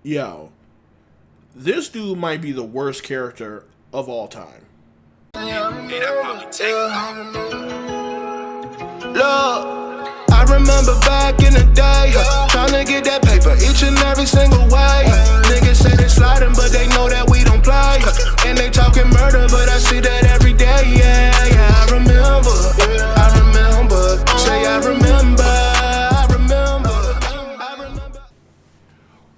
Yo, this dude might be the worst character of all time. Look, I remember back in the day, trying to get that paper each and every single way. Niggas say they sliding, but they know that we don't play. And they talking murder, but I see that every day. Yeah, I remember. Say I remember.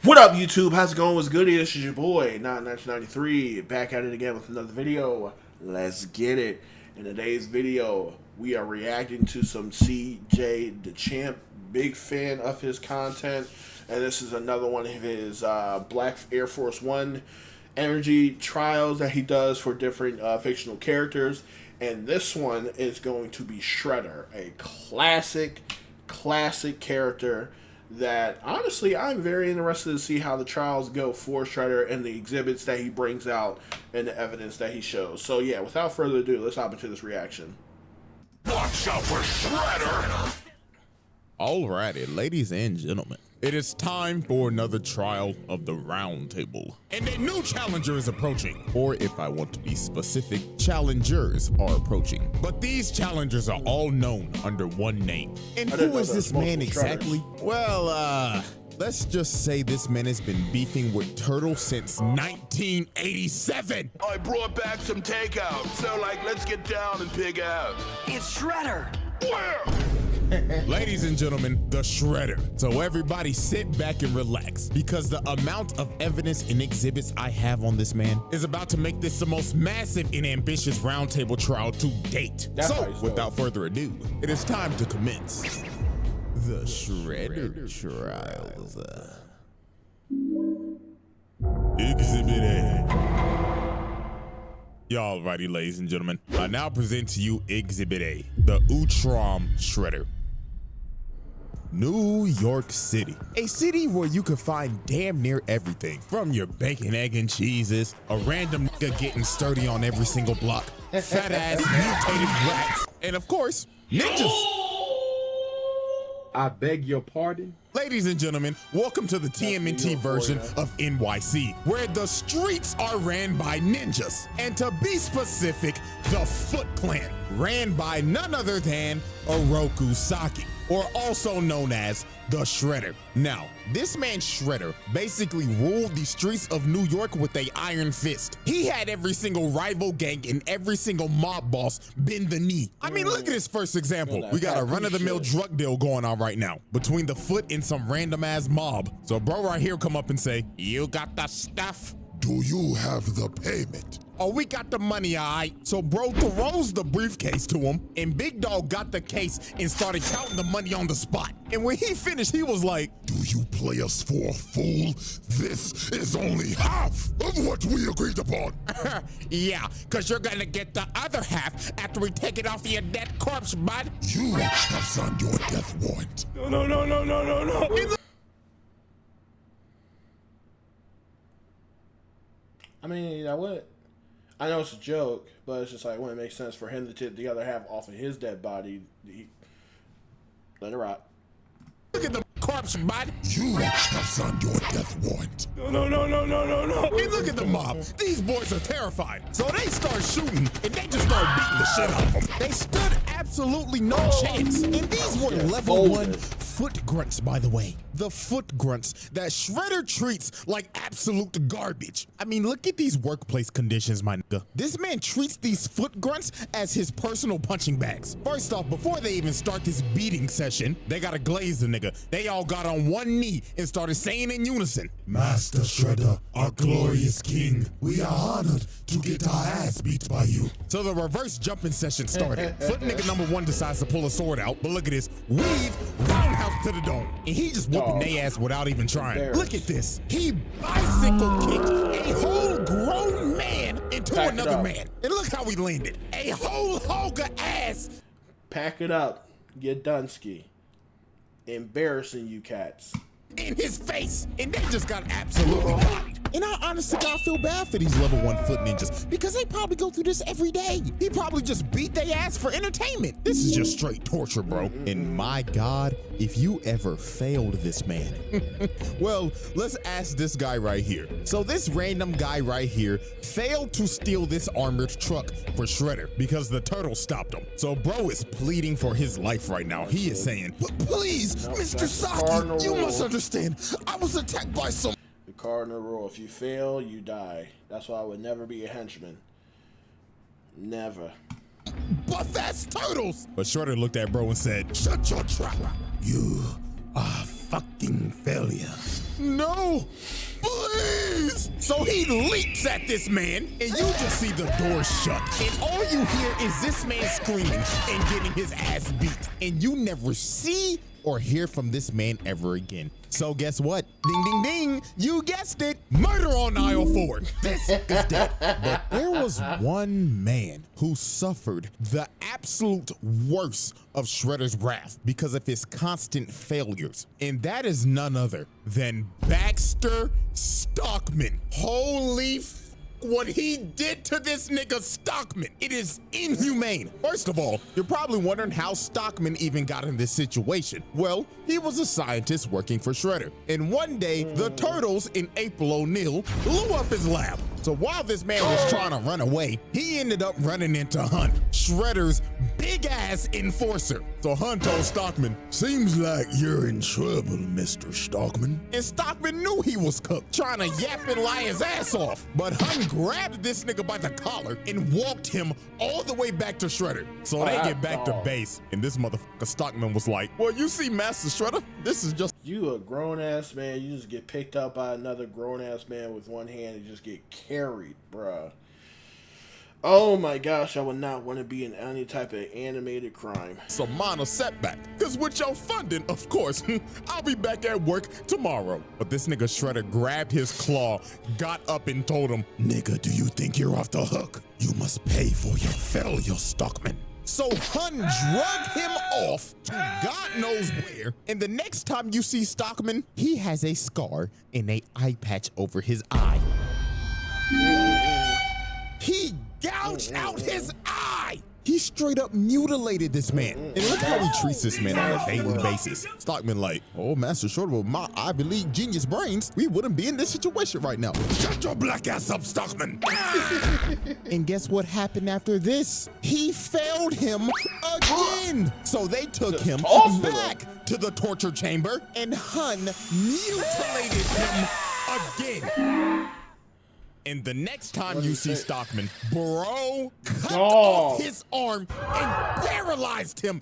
What up, YouTube? How's it going? What's good? This is your boy, Not 1993, back at it again with another video. Let's get it. In today's video, we are reacting to some CJ the Champ. Big fan of his content, and this is another one of his Black Air Force One energy trials that he does for different fictional characters. And this one is going to be Shredder, a classic character that honestly I'm very interested to see how the trials go for Shredder and the exhibits that he brings out and the evidence that he shows. So yeah, without further ado, let's hop into this reaction. Watch out for Shredder! Alrighty, ladies and gentlemen, it is time for another trial of the round table. And a new challenger is approaching. Or if I want to be specific, challengers are approaching. But these challengers are all known under one name. And who is this man exactly? Well, let's just say this man has been beefing with Turtle since 1987. I brought back some takeout, so let's get down and pig out. It's Shredder! Where? Ladies and gentlemen, the Shredder. So everybody sit back and relax, because the amount of evidence and exhibits I have on this man is about to make this the most massive and ambitious roundtable trial to date. So without further ado, it is time to commence the Shredder trials. Exhibit A. Alrighty, ladies and gentlemen, I now present to you Exhibit A, the Utrom Shredder. New York City, a city where you can find damn near everything, from your bacon, egg, and cheeses, a random nigga getting sturdy on every single block, fat ass mutated rats, and of course, ninjas. I beg your pardon? Ladies and gentlemen, welcome to the TMNT version of NYC, where the streets are ran by ninjas. And to be specific, the Foot Clan, ran by none other than Oroku Saki, or also known as the Shredder. Now, this man Shredder basically ruled the streets of New York with a iron fist. He had every single rival gang and every single mob boss bend the knee. I mean, look at this first example. We got a run-of-the-mill drug deal going on right now between the Foot and some random ass mob. So bro right here come up and say, "You got the stuff? Do you have the payment?" Oh, we got the money, all right. So bro throws the briefcase to him, and Big Dog got the case and started counting the money on the spot. And when he finished, he was like, "Do you play us for a fool? This is only half of what we agreed upon." "Yeah, cause you're gonna get the other half after we take it off your dead corpse, bud." "You have signed your death warrant." No. I mean, you know what? I know it's a joke, but it's just like when it makes sense for him to take the other half off of his dead body. Let it rot. Look at the corpse, bud. "You have signed your death warrant." No. And look at the mob. These boys are terrified. So they start shooting, and they just start beating the shit out of them. They stood absolutely no chance. And these were level 1 foot grunts, by the way. The foot grunts that Shredder treats like absolute garbage. I mean, look at these workplace conditions, my nigga. This man treats these foot grunts as his personal punching bags. First off, before they even start this beating session, they gotta glaze the nigga. They all got on one knee and started saying in unison, "Master Shredder, our glorious king, we are honored to get our ass beat by you." So the reverse jumping session started. Foot nigga number 1 decides to pull a sword out, but look at this. Weave, roundhouse to the dome. And he just whooping they ass without even trying. Look at this. He bicycle kicked a whole grown man into another man. And look how he landed. A whole hog of ass. Pack it up. Get done, ski. Embarrassing you cats. In his face. And they just got absolutely bodied. And I honestly God feel bad for these level 1 foot ninjas because they probably go through this every day. He probably just beat their ass for entertainment. This is just straight torture, bro. And my God, if you ever failed this man. Well, let's ask this guy right here. So this random guy right here failed to steal this armored truck for Shredder because the turtle stopped him. So bro is pleading for his life right now. He is saying, please, Mr. Saki, you must understand. I was attacked by some... The cardinal rule, if you fail, you die. That's why I would never be a henchman. Never. But that's turtles! But Shredder looked at bro and said, shut your trap. You are fucking failure. No, please! So he leaps at this man, and you just see the door shut. And all you hear is this man screaming and getting his ass beat. And you never see or hear from this man ever again. So guess what? Ding, ding, ding. You guessed it. Murder on aisle 4. This is dead. But there was one man who suffered the absolute worst of Shredder's wrath because of his constant failures. And that is none other than Baxter Stockman. Holy what he did to this nigga Stockman. It is inhumane. First of all, you're probably wondering how Stockman even got in this situation. Well, he was a scientist working for Shredder. And one day, the Turtles in April O'Neil blew up his lab. So while this man was trying to run away, he ended up running into Hunt, Shredder's big ass enforcer. So Hunt told Stockman, seems like you're in trouble, Mr. Stockman. And Stockman knew he was cooked, trying to yap and lie his ass off. But Hunt grabbed this nigga by the collar and walked him all the way back to Shredder. So they get back to base, and this motherfucker Stockman was like, well, you see, Master Shredder, this is just... You a grown-ass man, you just get picked up by another grown-ass man with one hand and just get carried, bruh. Oh my gosh, I would not want to be in any type of animated crime. Some minor setback, because with your funding, of course, I'll be back at work tomorrow. But this nigga Shredder grabbed his claw, got up and told him, nigga, do you think you're off the hook? You must pay for your failure, Stockman. So Hun drug him off to God knows where, and the next time you see Stockman, he has a scar and an eye patch over his eye. He gouged out his eye! He straight up mutilated this man. And look how he treats this man on a daily basis. Stockman like, oh, Master Shredder, with my Ivy League genius brains, we wouldn't be in this situation right now. Shut your black ass up, Stockman. And guess what happened after this? He failed him again. So they took him back to the torture chamber and Hun mutilated him again. And the next time you see Stockman, bro cut off his arm and paralyzed him.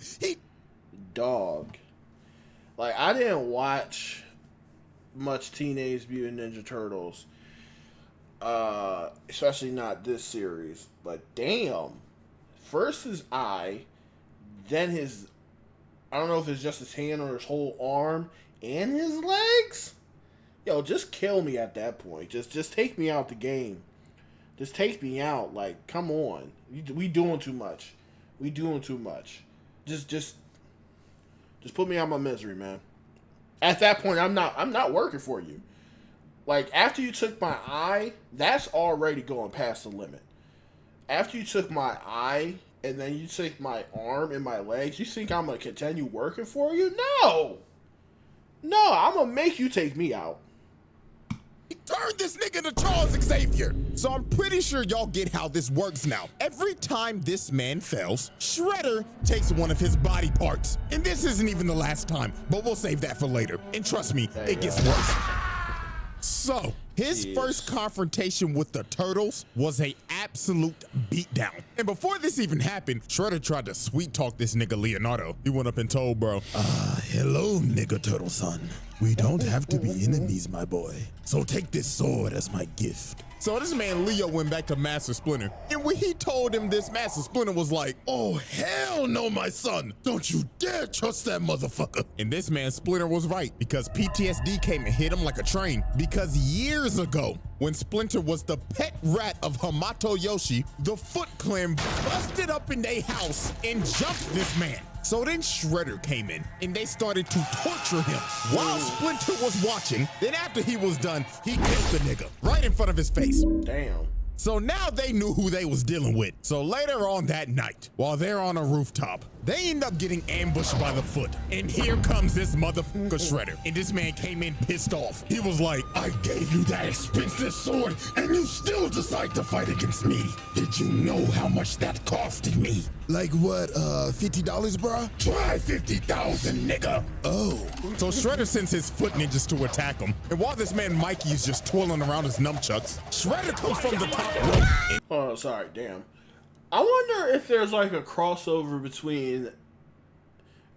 Dog. Like, I didn't watch much Teenage Mutant Ninja Turtles. Especially not this series. But damn. First his eye, then his... I don't know if it's just his hand or his whole arm, and his legs? Yo, just kill me at that point. Just take me out the game. Just take me out. Like, come on. We doing too much. We doing too much. Just put me out of my misery, man. At that point, I'm not working for you. Like, after you took my eye, that's already going past the limit. After you took my eye and then you took my arm and my legs, you think I'm gonna continue working for you? No. No, I'm gonna make you take me out. Turn this nigga into Charles Xavier. So I'm pretty sure y'all get how this works now. Every time this man fails, Shredder takes one of his body parts. And this isn't even the last time, but we'll save that for later. And trust me, it gets worse. So, his first confrontation with the Turtles was a absolute beatdown. And before this even happened, Shredder tried to sweet talk this nigga Leonardo. He went up and told bro, hello, nigga Turtle son. We don't have to be enemies, my boy. So take this sword as my gift. So this man Leo went back to Master Splinter. And when he told him this, Master Splinter was like, oh, hell no, my son. Don't you dare trust that motherfucker. And this man Splinter was right, because PTSD came and hit him like a train. Because years ago, when Splinter was the pet rat of Hamato Yoshi, the Foot Clan busted up in their house and jumped this man. So then Shredder came in and they started to torture him while Splinter was watching. Then after he was done, he killed the nigga right in front of his face. Damn. So now they knew who they was dealing with. So later on that night, while they're on a rooftop, they end up getting ambushed by the Foot. And here comes this motherfucker Shredder. And this man came in pissed off. He was like, I gave you that expensive sword, and you still decide to fight against me. Did you know how much that costed me? Like what, $50, bruh? Try 50,000, nigga. oh. So Shredder sends his Foot ninjas to attack him. And while this man Mikey is just twirling around his nunchucks, Shredder comes from the top rope. And Oh, sorry, damn. I wonder if there's like a crossover between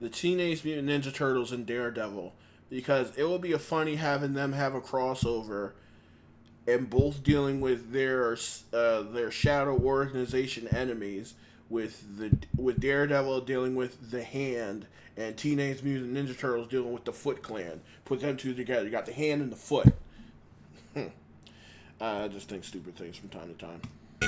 the Teenage Mutant Ninja Turtles and Daredevil, because it would be funny having them have a crossover and both dealing with their shadow organization enemies, with Daredevil dealing with the Hand and Teenage Mutant Ninja Turtles dealing with the Foot Clan. Put them two together. You got the Hand and the Foot. I just think stupid things from time to time.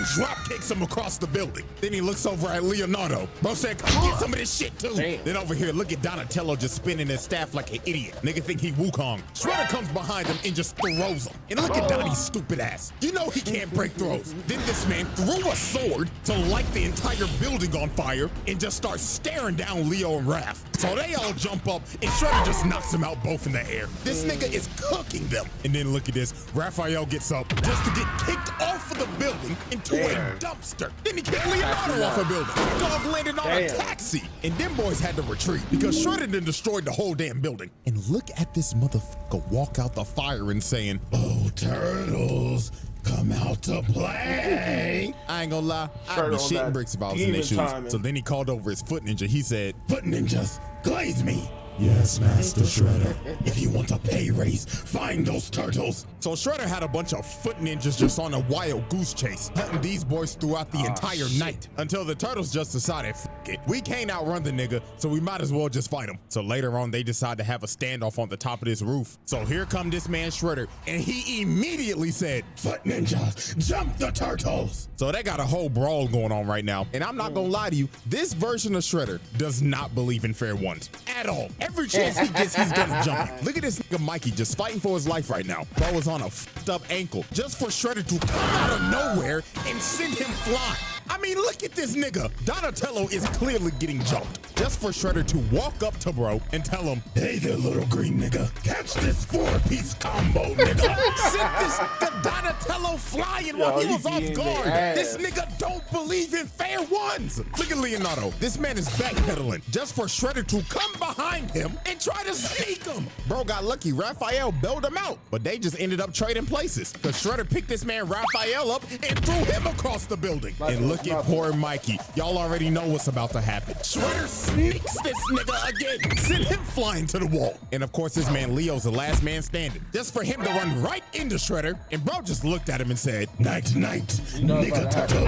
drop kicks him across the building. Then he looks over at Leonardo. Bro said, come get some of this shit too. Damn. Then over here, look at Donatello just spinning his staff like an idiot. Nigga think he Wukong. Shredder comes behind him and just throws him. And look at Donnie's stupid ass. You know he can't break throws. Then this man threw a sword to light the entire building on fire and just starts staring down Leo and Raph. So they all jump up and Shredder just knocks them out both in the air. This nigga is cooking them. And then look at this. Raphael gets up just to get kicked off of the building into a dumpster. Then he kicked Leonardo off a building. Dog landed on a taxi. And them boys had to retreat because Shredder done destroyed the whole damn building. And look at this motherfucker walk out the fire and saying, "Oh, turtles, come out to play." I ain't gonna lie, I'd be shitting bricks if I was in their shoes. So then he called over his foot ninja. He said, "Foot ninjas, glaze me." "Yes, Master Shredder. If you want a pay raise, find those turtles." So Shredder had a bunch of foot ninjas just on a wild goose chase, hunting these boys throughout the entire night until the turtles just decided, F it, we can't outrun the nigga, so we might as well just fight him. So later on, they decide to have a standoff on the top of this roof. So here come this man Shredder, and he immediately said, "Foot ninjas, jump the turtles." So they got a whole brawl going on right now. And I'm not gonna lie to you, this version of Shredder does not believe in fair ones at all. Every chance he gets, he's gonna jump you. Look at this nigga Mikey just fighting for his life right now. Bro is on a f***ed up ankle just for Shredder to come out of nowhere and send him flying. I mean, look at this nigga. Donatello is clearly getting jumped just for Shredder to walk up to bro and tell him, "Hey there, little green nigga. Catch this 4-piece combo, nigga." sent this nigga Donatello flying while he was off guard. This nigga don't believe in fair ones. Look at Leonardo. This man is backpedaling just for Shredder to come behind him and try to sneak him. Bro got lucky. Raphael bailed him out, but they just ended up trading places because Shredder picked this man Raphael up and threw him across the building. And look at poor Mikey. Y'all already know what's about to happen. Shredder sneaks this nigga again, sent him flying to the wall. And of course, this man Leo's the last man standing, just for him to run right into Shredder. And bro just looked at him and said, "Night, night, nigga turtle."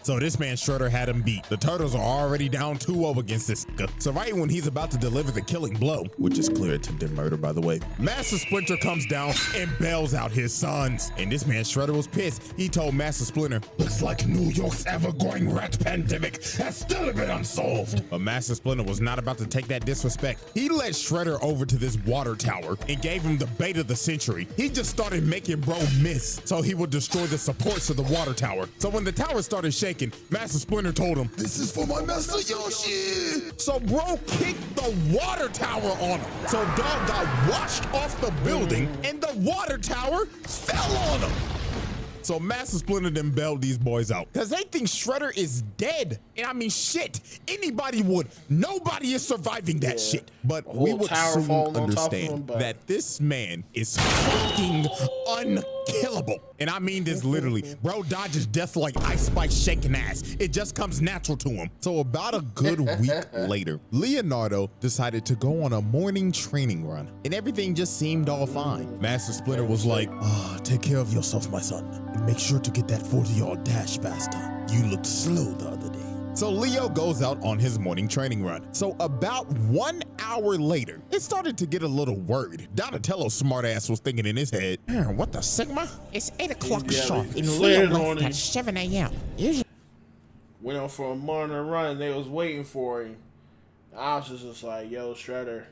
So this man Shredder had him beat. The turtles are already down 2-0 against this nigga. So right when he's about to deliver the killing blow, which is clear attempted murder by the way, Master Splinter comes down and bails out his sons. And this man Shredder was pissed. He told Master Splinter, "Looks like New York's ever-growing rat pandemic has still been unsolved." But Master Splinter was not about to take that disrespect. He led Shredder over to this water tower and gave him the bait of the century. He just started making bro miss so he would destroy the supports of the water tower. So when the tower started shaking, Master Splinter told him, "This is for my Master Yoshi." So bro kicked the water tower on him. So dog got washed off the building and the water tower fell on him. So Master Splinter then bailed these boys out because they think Shredder is dead. And I mean, shit, anybody would. Nobody is surviving that shit. But we would soon understand that this man is fucking unkillable. And I mean this literally. Bro dodges death like Ice Spice shaking ass. It just comes natural to him. So about a good week later, Leonardo decided to go on a morning training run. And everything just seemed all fine. Master Splinter was like, take care of yourself, my son. And make sure to get that 40-yard dash faster. You looked slow the other day. So Leo goes out on his morning training run. So about 1 hour later, it started to get a little worried. Donatello's smartass was thinking in his head, what the Sigma? It's 8 o'clock sharp and Leo left at 7 a.m. Went out for a morning run. They was waiting for him. I was just like, yo, Shredder,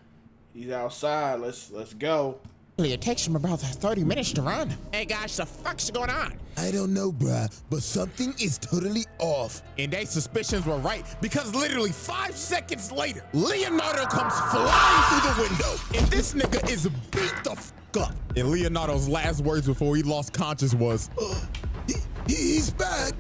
he's outside. Let's go. It takes him about 30 minutes to run. Hey guys, the fuck's going on? I don't know, bruh, but something is totally off. And their suspicions were right, because literally 5 seconds later, Leonardo comes flying through the window, and this nigga is beat the fuck up. And Leonardo's last words before he lost conscious was, He's back.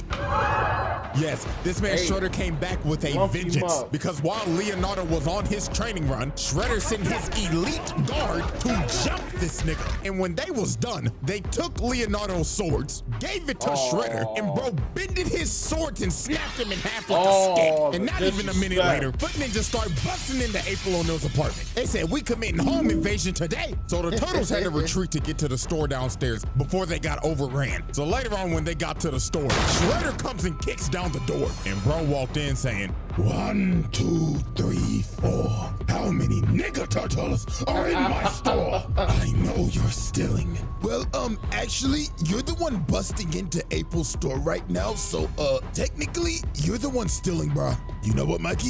yes, this man Shredder came back with a Lump him vengeance, up. because while Leonardo was on his training run, Shredder sent his elite guard to jump this nigga. And when they was done, they took Leonardo's swords, gave it to Shredder, and bro bended his swords and snapped him in half like a stick. And not even a minute later, Foot Ninja started busting into April O'Neil's apartment. They said, we committing home invasion today. So the Turtles had to retreat to get to the store downstairs before they got overran. So later on when they got to the store, Shredder comes and kicks down the door, and bro walked in saying, 1, 2, 3, 4. How many nigga turtles are in my store? I know you're stealing. Well, actually, you're the one busting into April's store right now, so, technically, you're the one stealing, bruh. You know what, Mikey?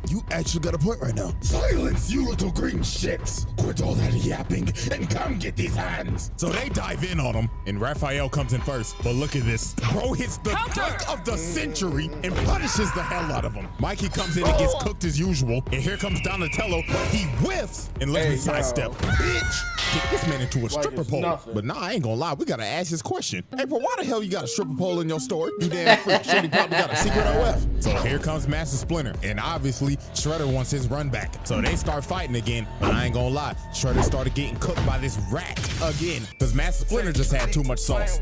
You actually got a point right now. Silence, you little green shits! Quit all that yapping and come get these hands! so they dive in on him, and Raphael comes in first. But look at this. Bro hits the cook of the century and punishes the hell out of him. Mikey comes in and gets cooked as usual, and here comes Donatello, but he whiffs and lets me sidestep. Bitch! Get this man into a stripper it's pole. nothing. But nah, I ain't gonna lie, we gotta ask this question. Hey, bro, why the hell you got a stripper pole in your store? You damn freak. Shorty probably got a secret OF. So here comes Master Splinter, and obviously Shredder wants his run back. So they start fighting again, but I ain't gonna lie, Shredder started getting cooked by this rat again, because Master Splinter just had too much sauce.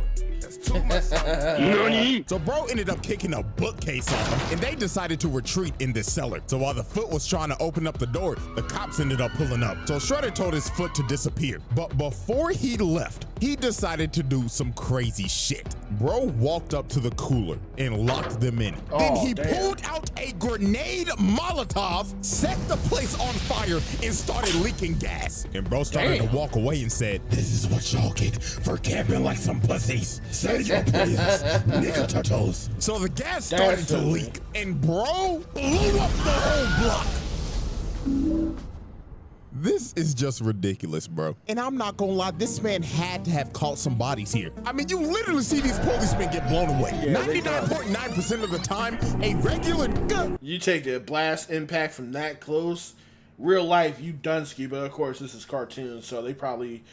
So bro ended up kicking a bookcase on him, and they decided to retreat in this cellar. So while the Foot was trying to open up the door, the cops ended up pulling up. So Shredder told his Foot to disappear. But before he left, he decided to do some crazy shit. Bro walked up to the cooler and locked them in. Then he pulled out a grenade Molotov, set the place on fire, and started leaking gas. And bro started to walk away and said, This is what y'all get for camping like some pussies. Say your prayers, nigga turtles. So the gas started to leak, and bro blew up the whole block. This is just ridiculous, bro. And I'm not gonna lie, this man had to have caught some bodies here. I mean, you literally see these policemen get blown away. 99.9% of the time, a regular gun. You take the blast impact from that close, real life, you Dunsky, but of course this is cartoon, so they probably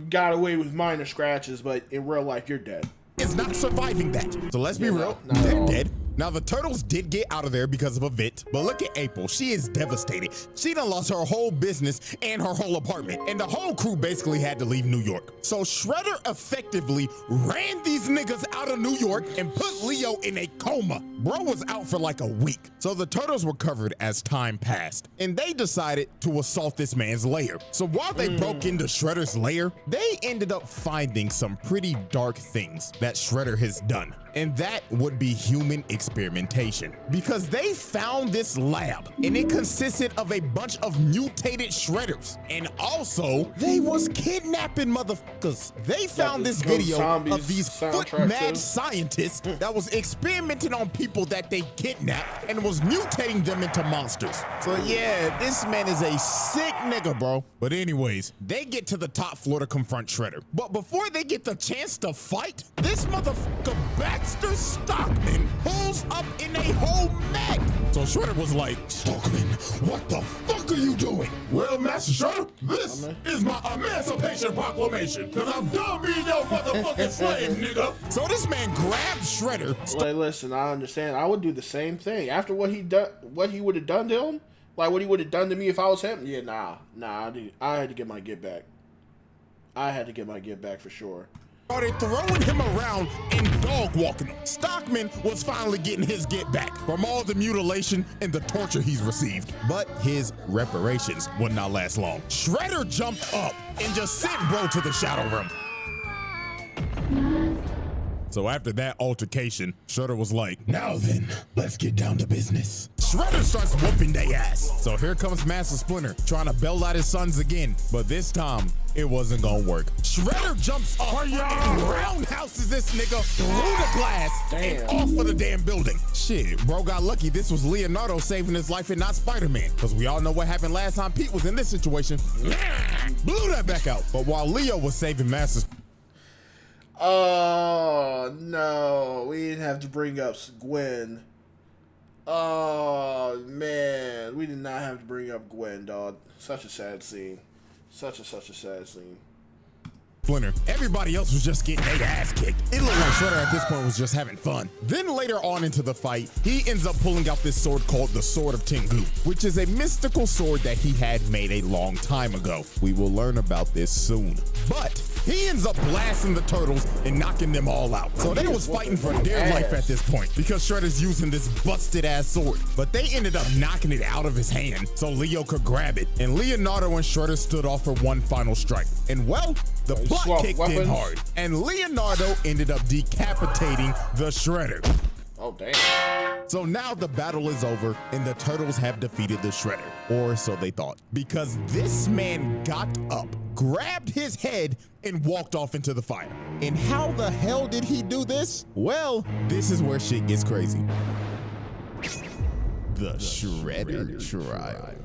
got away with minor scratches, but in real life, you're dead. Is not surviving that. So let's be real, not at they're all. dead. Now the Turtles did get out of there because of a vent, but look at April, she is devastated. She done lost her whole business and her whole apartment, and the whole crew basically had to leave New York. So Shredder effectively ran these niggas out of New York and put Leo in a coma. Bro was out for like a week. So the Turtles recovered as time passed, and they decided to assault this man's lair. So while they broke into Shredder's lair, they ended up finding some pretty dark things that Shredder has done. And that would be human experimentation, because they found this lab and it consisted of a bunch of mutated Shredders, and also they was kidnapping motherfuckers. They found this video of these foot-mad scientists that was experimenting on people that they kidnapped and was mutating them into monsters. So yeah, this man is a sick nigga, bro. But anyways, they get to the top floor to confront Shredder. But before they get the chance to fight, this motherfucker Baxter Stockman pulls up in a whole mech. So Shredder was like, Stockman, what the fuck are you doing? well, Master Shredder, this is my Emancipation Proclamation, because I'm done being your motherfucking slave, nigga. So this man grabbed Shredder. Like, listen, I understand. I would do the same thing after what he would have done to him. Like what he would have done to me if I was him. Yeah, nah. I had to get my get back. I had to get my get back for sure. Started throwing him around and dog walking him. Stockman was finally getting his get back from all the mutilation and the torture he's received. But his reparations would not last long. Shredder jumped up and just sent bro to the shadow room. So after that altercation, Shredder was like, Now then, let's get down to business. Shredder starts whooping they ass. So here comes Master Splinter trying to bail out his sons again, but this time it wasn't gonna work. Shredder jumps up and roundhouses this nigga through the glass and off of the damn building. Shit, bro got lucky this was Leonardo saving his life and not Spider-Man, because we all know what happened last time Pete was in this situation. Blew that back out. But while Leo was saving Master Oh, no. We didn't have to bring up Gwen. Oh, man. We did not have to bring up Gwen, dog. Such a sad scene. Such a sad scene. Splinter, everybody else was just getting their ass kicked. It looked like Shredder at this point was just having fun. Then later on into the fight, he ends up pulling out this sword called the Sword of Tengu, which is a mystical sword that he had made a long time ago. We will learn about this soon. But he ends up blasting the turtles and knocking them all out. So they was fighting for dear life at this point because Shredder's using this busted ass sword. But they ended up knocking it out of his hand so Leo could grab it. And Leonardo and Shredder stood off for one final strike. And well, the butt kicked in hard. And Leonardo ended up decapitating the Shredder. Oh, damn. So now the battle is over and the turtles have defeated the Shredder, or so they thought, because this man got up, grabbed his head, and walked off into the fire. And how the hell did he do this? Well, this is where shit gets crazy. The Shredder trial.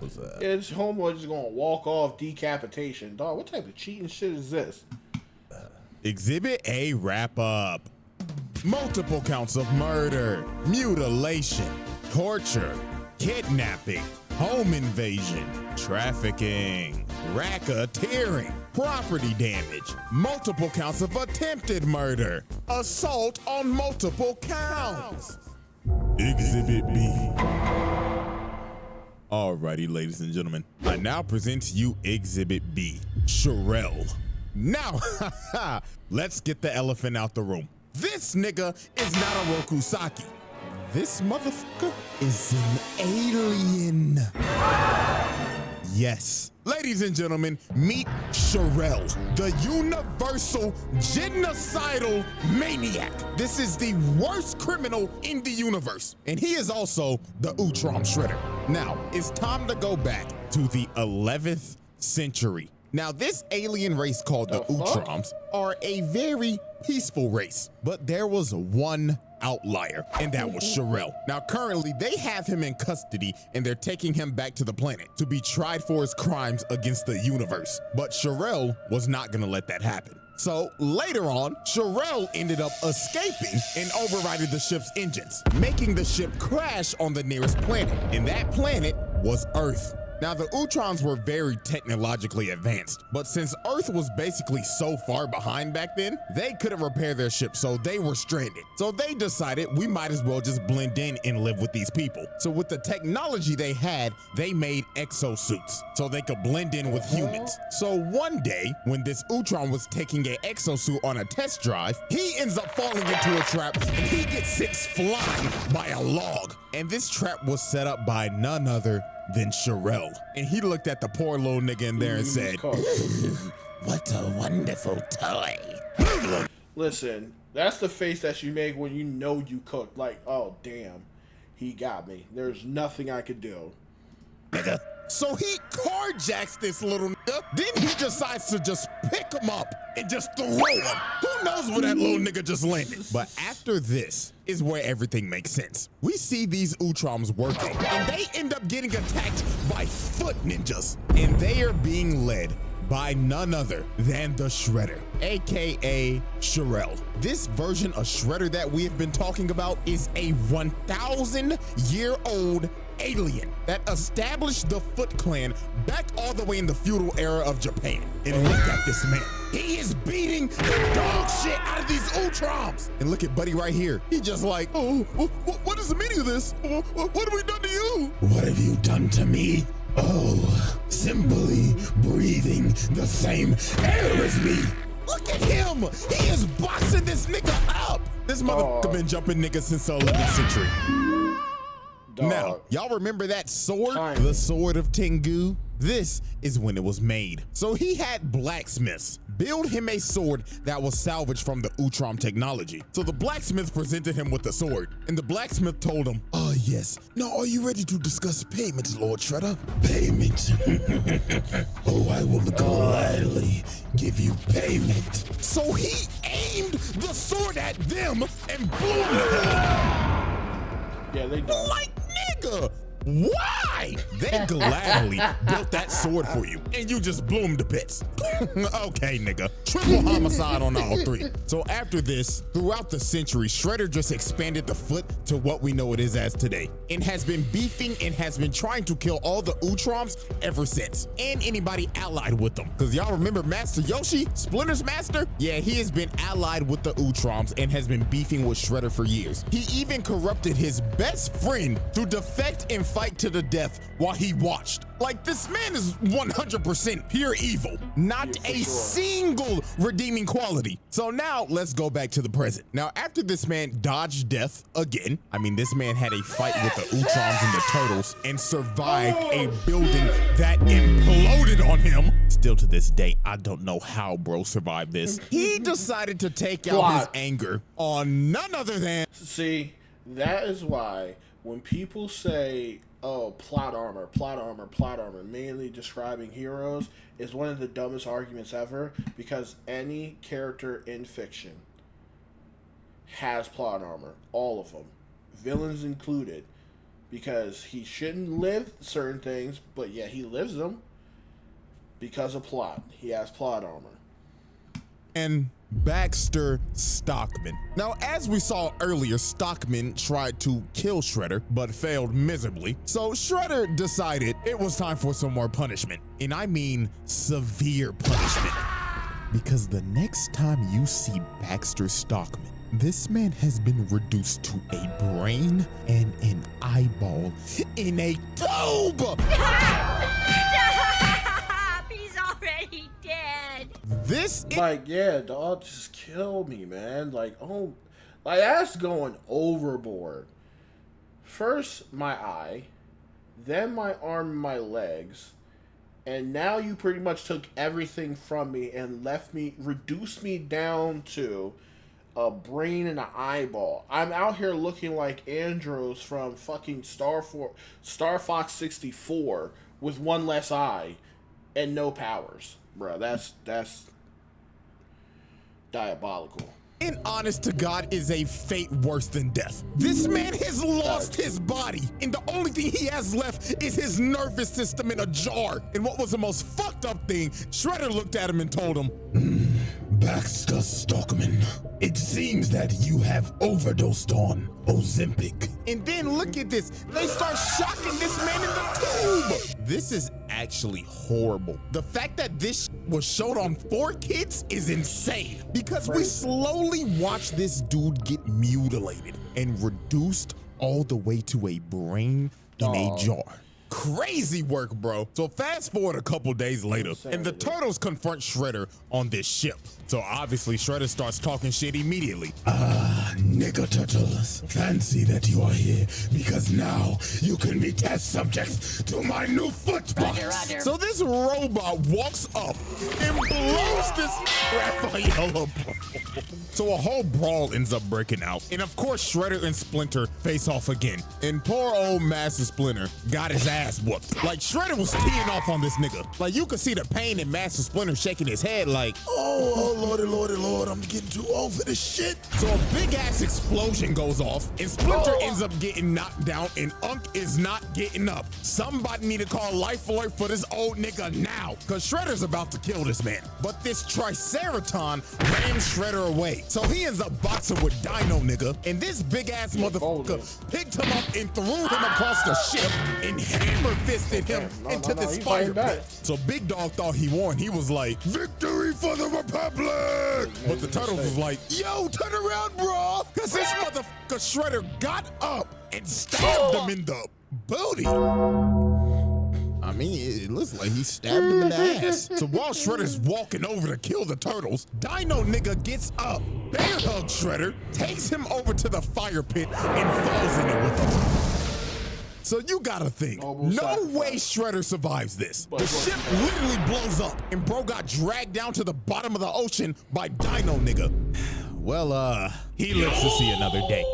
Yeah, this homeboy just gonna walk off decapitation. Dog, what type of cheating shit is this? Exhibit A wrap up. Multiple counts of murder, mutilation, torture, kidnapping, home invasion, trafficking, racketeering, property damage, multiple counts of attempted murder, assault on multiple counts. Exhibit B. Alrighty, ladies and gentlemen, I now present to you Exhibit B, Sherelle. Now, let's get the elephant out the room. This nigga is not a Rokusaki. This motherfucker is an alien. Yes. Ladies and gentlemen, meet Sherelle, the universal genocidal maniac. This is the worst criminal in the universe. And he is also the Utrom Shredder. Now, it's time to go back to the 11th century. Now, this alien race called the Utroms are a very peaceful race, but there was one outlier, and that was Sherelle. Now, currently, they have him in custody, and they're taking him back to the planet to be tried for his crimes against the universe. But Sherelle was not gonna let that happen. So later on, Sherelle ended up escaping and overriding the ship's engines, making the ship crash on the nearest planet, and that planet was Earth. Now, the Utrons were very technologically advanced, but since Earth was basically so far behind back then, they couldn't repair their ship, so they were stranded. So they decided we might as well just blend in and live with these people. So with the technology they had, they made exosuits so they could blend in with humans. So one day, when this Utron was taking an exosuit on a test drive, he ends up falling into a trap and he gets sent flying by a log. And this trap was set up by none other than Sherelle. And he looked at the poor little nigga in there and said, "What a wonderful toy." Listen, that's the face that you make when you know you cooked. Like, oh, damn, he got me. There's nothing I could do. Nigga. So he carjacks this little nigga. Then he decides to just pick him up and just throw him. Who knows where that little nigga just landed? But after this is where everything makes sense. We see these Utroms working, and they end up getting attacked by foot ninjas. And they are being led by none other than the Shredder, aka Sherelle. This version of Shredder that we have been talking about is a 1,000-year-old alien that established the Foot Clan back all the way in the feudal era of Japan. And look at this man. He is beating the dog shit out of these Utroms. And look at Buddy right here. He just like, oh, what is the meaning of this? What have we done to you? What have you done to me? Oh, simply breathing the same air as me. Look at him. He is boxing this nigga up. This motherfucker been jumping niggas since the 11th century. Now, y'all remember that sword? The Sword of Tengu? This is when it was made. So he had blacksmiths build him a sword that was salvaged from the Utrom technology. So the blacksmith presented him with the sword, and the blacksmith told him, Yes. Now, are you ready to discuss payment, Lord Shredder? Payment? Oh, I will gladly give you payment. so he aimed the sword at them and blew them. Yeah, they done. Like, nigga, why? They gladly built that sword for you, and you just blew them to bits. Okay, nigga. Triple homicide on all three. So after this, throughout the century, Shredder just expanded the foot to what we know it is as today, and has been beefing and has been trying to kill all the Utroms ever since, and anybody allied with them. Because y'all remember Master Yoshi, Splinter's master? Yeah, he has been allied with the Utroms and has been beefing with Shredder for years. He even corrupted his best friend to defect and fight to the death while he watched. Like, this man is 100% pure evil, not a single redeeming quality. So now let's go back to the present. Now, after this man dodged death again, I mean, this man had a fight with the Utroms and the Turtles and survived a building that imploded on him. Still to this day, I don't know how bro survived this. He decided to take out his anger on none other than... See, that is why when people say, oh, plot armor, mainly describing heroes, is one of the dumbest arguments ever, because any character in fiction has plot armor. All of them. Villains included. Because he shouldn't live certain things, but yet he lives them because of plot. He has plot armor. And Baxter Stockman. Now, as we saw earlier, Stockman tried to kill Shredder, but failed miserably. So Shredder decided it was time for some more punishment. And I mean severe punishment. Because the next time you see Baxter Stockman, this man has been reduced to a brain and an eyeball in a tube. He's already dead. This is Like, yeah, dog, just kill me, man. Like, oh, like, that's going overboard. First, my eye, then my arm and my legs, and now you pretty much took everything from me and left me, reduced me down to a brain and an eyeball. I'm out here looking like Andros from fucking Star Fox 64 with one less eye and no powers. Bro, that's diabolical. and honest to God is a fate worse than death. This man has lost his body, and the only thing he has left is his nervous system in a jar. And what was the most fucked up thing, Shredder looked at him and told him, Baxter Stockman, it seems that you have overdosed on Ozempic. and then look at this, they start shocking this man in the tube. This is actually horrible. The fact that this was showed on 4Kids is insane, because we slowly watch this dude get mutilated and reduced all the way to a brain in a jar. Crazy work, bro. So fast forward a couple days later, and the Turtles confront Shredder on this ship. So obviously Shredder starts talking shit immediately. Nigga Turtles, fancy that you are here, because now you can be test subjects to my new foot box. So this robot walks up and blows this Raphael up. So a whole brawl ends up breaking out. And of course, Shredder and Splinter face off again. And poor old Master Splinter got his ass whooped. Like, Shredder was teeing off on this nigga. Like, you could see the pain in Master Splinter shaking his head like, Oh, Lord, I'm getting too old for this shit. so a big ass explosion goes off, and Splinter ends up getting knocked down, and Unk is not getting up. Somebody need to call Life Alert for this old nigga now, cause Shredder's about to kill this man. But this Triceraton rams Shredder away, so he ends up boxing with Dino nigga, and this big ass motherfucker picked him up and threw him across the ship and hammer fisted him into this fire pit. So Big Dog thought he won. He was like, Victory for the Republic! but the Turtles was like, yo, turn around, bro. Cause this motherfucker Shredder got up and stabbed him in the booty. I mean, it looks like he stabbed him in the ass. So while Shredder's walking over to kill the Turtles, Dino nigga gets up, bear hugs Shredder, takes him over to the fire pit, and falls in it with him. So you gotta think, Almost no sacrificed. way Shredder survives this. But The look, ship literally blows up, and bro got dragged down to the bottom of the ocean by Dino nigga. Well, he lives to see another day.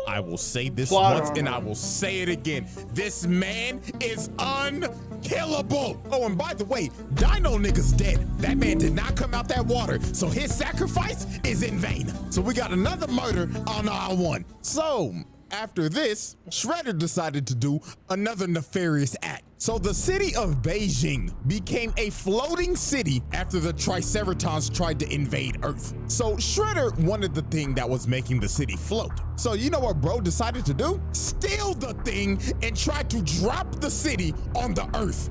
I will say this Plot once and I armor. will say it again. This man is unkillable. Oh, and by the way, Dino nigga's dead. That man did not come out that water, so his sacrifice is in vain. So we got another murder on aisle one. So after this, Shredder decided to do another nefarious act. So the city of Beijing became a floating city after the Triceratons tried to invade Earth. So Shredder wanted the thing that was making the city float. So you know what bro decided to do? Steal the thing and try to drop the city on the Earth.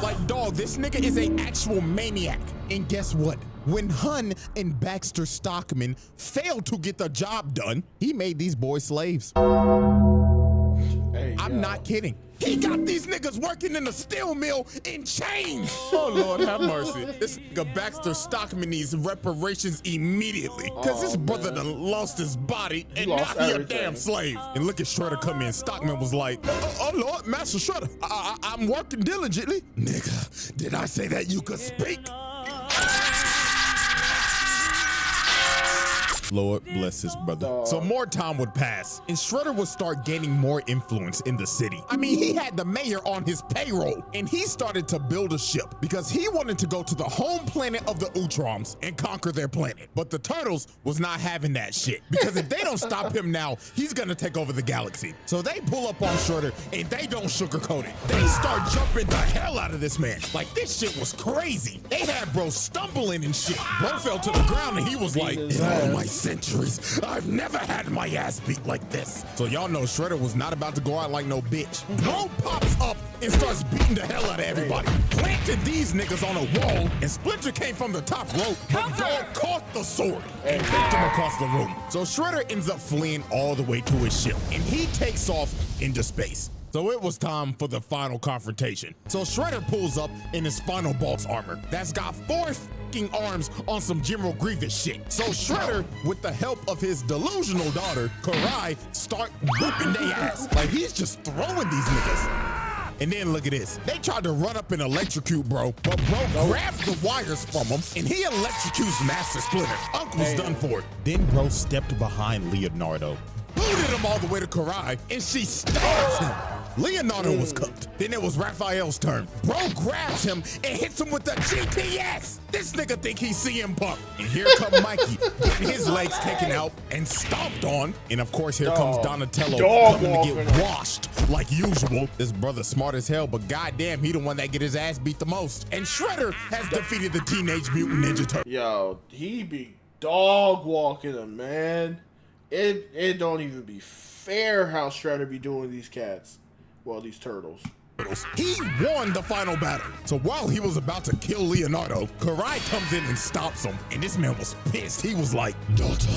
Like dog, this nigga is an actual maniac. And guess what? When Hun and Baxter Stockman failed to get the job done, he made these boys slaves. Hey, I'm yo. not kidding. He got these niggas working in the steel mill in chains. Oh, Lord, have mercy. This nigga Baxter Stockman needs reparations immediately. Cause his brother done lost his body and now lost he a everything. damn slave. And look at Shredder come in. Stockman was like, oh Lord, Master Shredder, I'm working diligently. Nigga, did I say that you could speak? Lord bless his brother. So more time would pass, and Shredder would start gaining more influence in the city. I mean, he had the mayor on his payroll, and he started to build a ship because he wanted to go to the home planet of the Utroms and conquer their planet. But the Turtles was not having that shit, because if they don't stop him now, he's gonna take over the galaxy. So they pull up on Shredder, and they don't sugarcoat it. They start jumping the hell out of this man. Like, this shit was crazy. They had bro stumbling and shit. Bro fell to the ground, and he was like, in all my centuries, I've never had my ass beat like this. So y'all know Shredder was not about to go out like no bitch. Bro pops up and starts beating the hell out of everybody. Planted these niggas on a wall, and Splinter came from the top rope, but Dog caught the sword and kicked him across the room. So Shredder ends up fleeing all the way to his ship, and he takes off into space. So it was time for the final confrontation. So Shredder pulls up in his final boss armor that's got 4 fucking arms on some General Grievous shit. So Shredder, with the help of his delusional daughter, Karai, start whooping their ass. Like he's just throwing these niggas. And then look at this. They tried to run up and electrocute bro, but bro grabs the wires from him and he electrocutes Master Splinter. Uncle's done for. Then bro stepped behind Leonardo, booted him all the way to Karai, and she stabs him. Leonardo was cooked. Then it was Raphael's turn. Bro grabs him and hits him with the GTS. This nigga think he's CM Punk. And here come Mikey, getting his legs taken out and stomped on. And of course, here comes Donatello coming to get washed like usual. This brother smart as hell, but goddamn, he the one that get his ass beat the most. And Shredder has defeated the Teenage Mutant Ninja Turtles. Yo, he be dog walking him, man. It don't even be fair how Shredder be doing these cats. Well, these turtles. He won the final battle. So while he was about to kill Leonardo, Karai comes in and stops him. And this man was pissed. He was like, Daughter,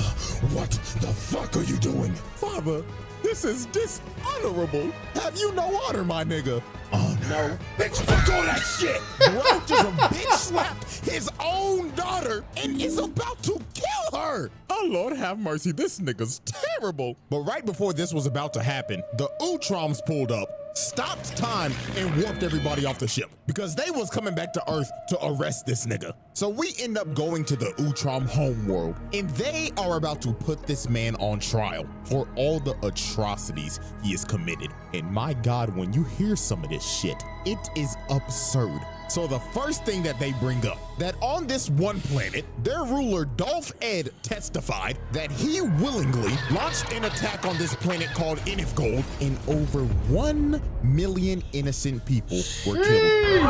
what the fuck are you doing? Father, this is dishonorable. Have you no honor, my nigga? Honor? No. Bitch, fuck all that shit! Bro just a bitch slapped his own daughter and is about to kill her. Oh, Lord have mercy. This nigga's terrible. But right before this was about to happen, the Utroms pulled up, stopped time, and warped everybody off the ship because they was coming back to Earth to arrest this nigga. So we end up going to the Utrom homeworld, and they are about to put this man on trial for all the atrocities he has committed. And my God, when you hear some of this shit, it is absurd. So the first thing that they bring up, that on this one planet, their ruler Dolph Ed testified that he willingly launched an attack on this planet called Inifgold, and over 1 million innocent people were killed.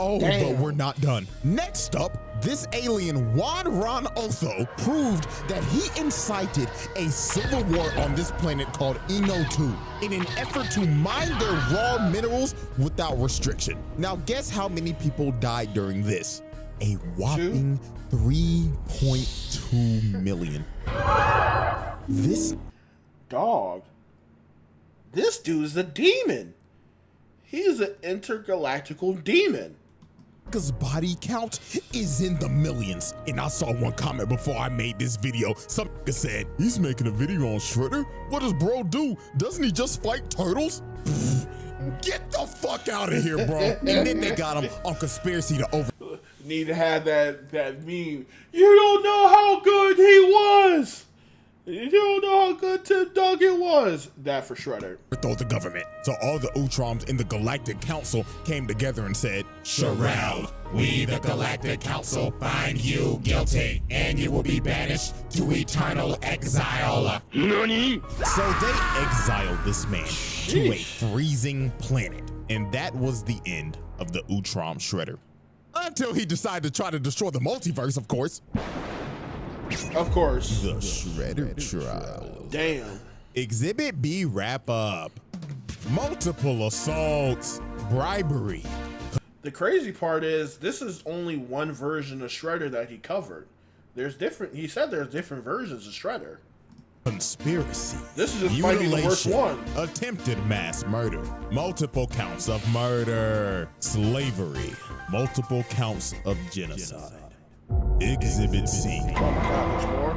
Oh, Damn. but we're not done. Next up, this alien Juan Ron Otho proved that he incited a civil war on this planet called Eno 2 in an effort to mine their raw minerals without restriction. Now guess how many people died during this? A whopping 3.2 million. This Dog. This dude is a demon. He is an intergalactical demon. Cause body count is in the millions. And I saw one comment before I made this video. Some nigga said, he's making a video on Shredder. What does bro do? Doesn't he just fight turtles? Get the fuck out of here, bro. And then they got him on conspiracy to over. Need to have that meme. You don't know how good he was. You don't know how good Tim Duncan was. That for Shredder. Throw the government. So all the Utroms in the Galactic Council came together and said, Sherelle, we the Galactic Council find you guilty, and you will be banished to eternal exile. NANI? So they exiled this man to a freezing planet, and that was the end of the Utrom Shredder. Until he decided to try to destroy the multiverse, of course. Of course. The Shredder trial. Damn. Exhibit B wrap up. Multiple assaults, bribery. The crazy part is this is only one version of Shredder that he covered. There's different. He said there's different versions of Shredder. Conspiracy. This is just might be the worst one. Attempted mass murder. Multiple counts of murder. Slavery. Multiple counts of genocide. Exhibit C. Oh my God, there's more?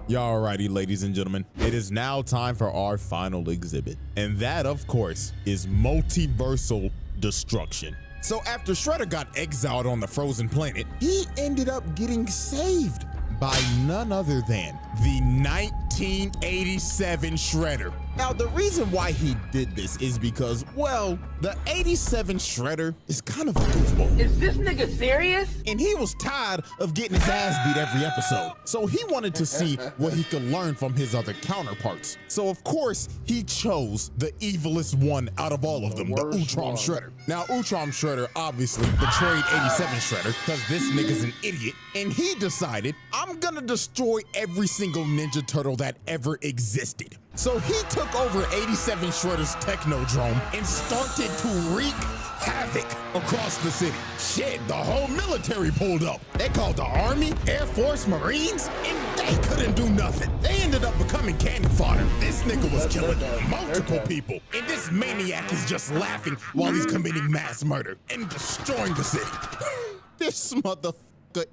Y'all righty, ladies and gentlemen. It is now time for our final exhibit. And that, of course, is multiversal destruction. So after Shredder got exiled on the frozen planet, he ended up getting saved by none other than the 1987 Shredder. Now, the reason why he did this is because, well, the 87 Shredder is kind of a goofball. Is this nigga serious? And he was tired of getting his ass beat every episode. So he wanted to see what he could learn from his other counterparts. So of course, he chose the evilest one out of all of them, the Utrom Shredder. Now, Utrom Shredder obviously betrayed 87 Shredder because this nigga's an idiot. And he decided, I'm gonna destroy every single Ninja Turtle that ever existed. So he took over 87 Shredder's Technodrome and started to wreak havoc across the city. Shit, the whole military pulled up. They called the Army, Air Force, Marines, and they couldn't do nothing. They ended up becoming cannon fodder. This nigga was killing multiple people, and this maniac is just laughing while he's committing mass murder and destroying the city. This motherfucker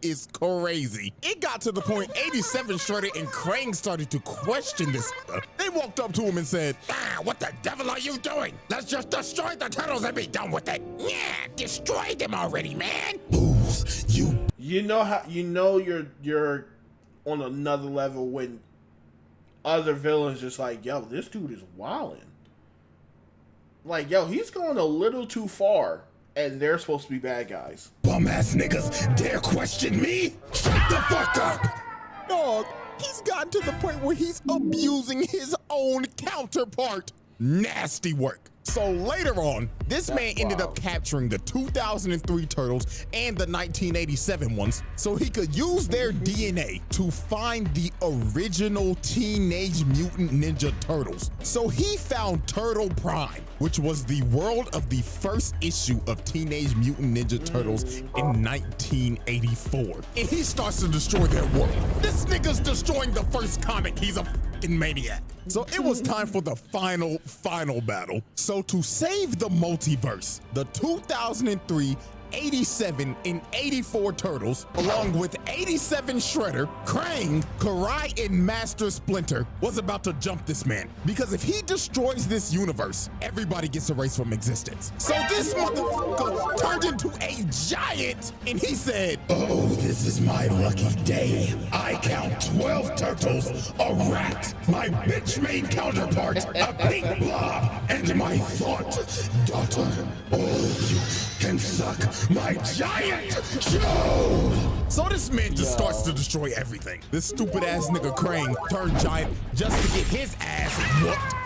is crazy. It got to the point 87 Shredder and Krang started to question this. They walked up to him and said, what the devil are you doing? Let's just destroy the turtles and be done with it. Yeah, destroy them already, man. Booze, you know how you're on another level when other villains just like, yo, this dude is wildin'. Like, yo, he's going a little too far. And they're supposed to be bad guys. Bum ass niggas dare question me? Shut the fuck up! Dog, he's gotten to the point where he's abusing his own counterpart. Nasty work. So later on, this man ended up capturing the 2003 Turtles and the 1987 ones so he could use their DNA to find the original Teenage Mutant Ninja Turtles. So he found Turtle Prime, which was the world of the first issue of Teenage Mutant Ninja Turtles in 1984. And he starts to destroy their world. This nigga's destroying the first comic. He's a fucking maniac. So it was time for the final battle. So to save the multiverse, the 2003, 87, and 84 Turtles, along with 87 Shredder, Krang, Karai, and Master Splinter, was about to jump this man. Because if he destroys this universe, everybody gets erased from existence. So this motherfucker turned into a giant, and he said, oh, this is my lucky day. I count 12 turtles, a rat, my bitch main counterpart, a pink blob, and my thought daughter. All of you can suck my giant show! So this man just starts to destroy everything. This stupid ass nigga Krang turned giant just to get his ass whooped.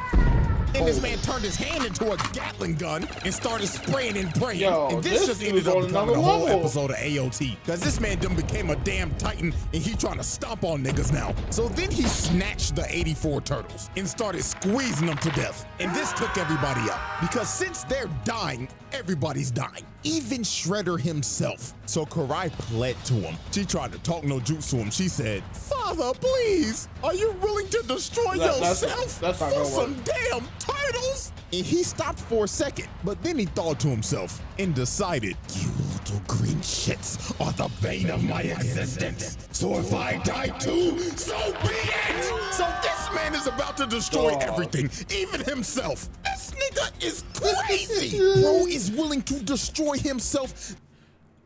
And this man turned his hand into a Gatling gun and started spraying and praying. Yo, and this just ended up becoming another a whole level. episode of AOT. Cause this man done became a damn titan and he trying to stomp on niggas now. So then he snatched the 84 Turtles and started squeezing them to death. And this took everybody out. Because since they're dying, everybody's dying. Even Shredder himself. So Karai pled to him. She tried to talk no jutsu to him. She said, Father, please, are you willing to destroy yourself that's not for gonna some work. damn turtles? And he stopped for a second, but then he thought to himself and decided, you will little green shits are the bane of my existence. So if I die too, so be it! So this man is about to destroy everything, even himself. This nigga is crazy. Bro is willing to destroy himself.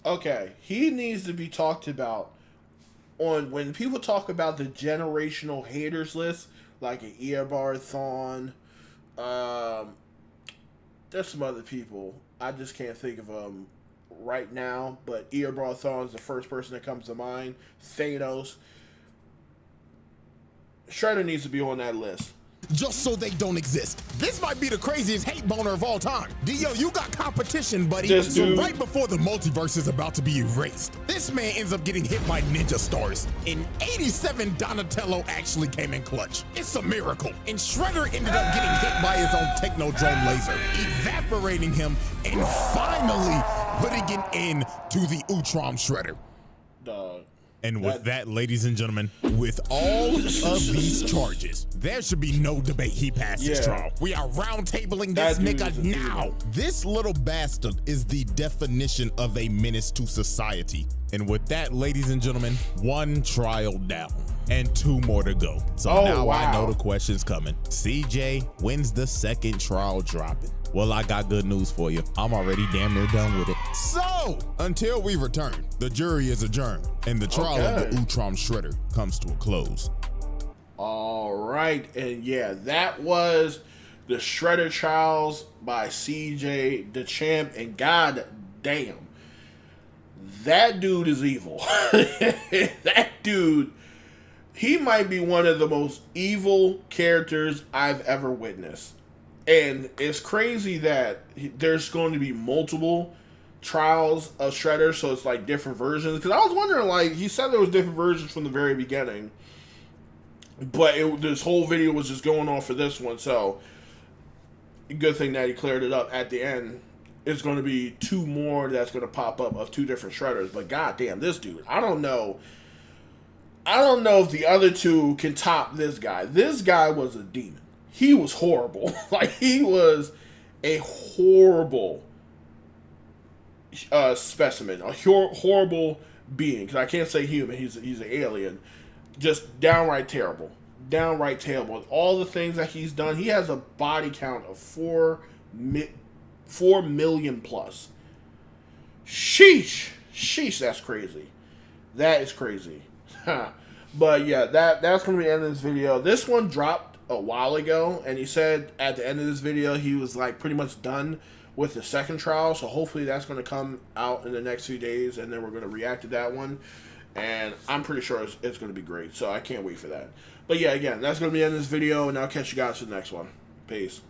Okay, he needs to be talked about on when people talk about the generational haters list, like an Earbar Thon. There's some other people. I just can't think of them right now, but Earbar Thon is the first person that comes to mind. Thanos. Shredder needs to be on that list. Just so they don't exist. This might be the craziest hate boner of all time. Dio, you got competition, buddy. This so dude. right before the multiverse is about to be erased, this man ends up getting hit by ninja stars. In 87, Donatello actually came in clutch. It's a miracle. And Shredder ended up getting hit by his own Technodrome laser, evaporating him and finally putting an end to the Utrom Shredder. Dog. And with that, ladies and gentlemen, with all of these charges, there should be no debate he passes trial. We are roundtabling this nigga now. This little bastard is the definition of a menace to society. And with that, ladies and gentlemen, one trial down and two more to go. So now I know the question's coming. CJ, when's the second trial dropping? Well, I got good news for you. I'm already damn near done with it. So, until we return, the jury is adjourned and the trial of the Utrom Shredder comes to a close. All right, and yeah, that was the Shredder trials by CJ the Champ, and god damn, that dude is evil. That dude, he might be one of the most evil characters I've ever witnessed. And it's crazy that there's going to be multiple trials of Shredder, so it's like different versions. Because I was wondering, like, he said there was different versions from the very beginning, but this whole video was just going on for this one. So, good thing that he cleared it up at the end. It's going to be two more that's going to pop up of two different Shredders. But goddamn, this dude, I don't know if the other two can top this guy. This guy was a demon. He was horrible. Like, he was a horrible specimen, a horrible being. Because I can't say human. He's an alien. Just downright terrible. Downright terrible. All the things that he's done. He has a body count of 4 million plus. Sheesh. Sheesh, that's crazy. That is crazy. But yeah, that's going to be the end of this video. This one dropped a while ago, and he said at the end of this video he was like pretty much done with the second trial, so hopefully that's going to come out in the next few days, and then we're going to react to that one, and I'm pretty sure it's going to be great, so I can't wait for that. But yeah, again, that's going to be the end of this video, and I'll catch you guys for the next one. Peace.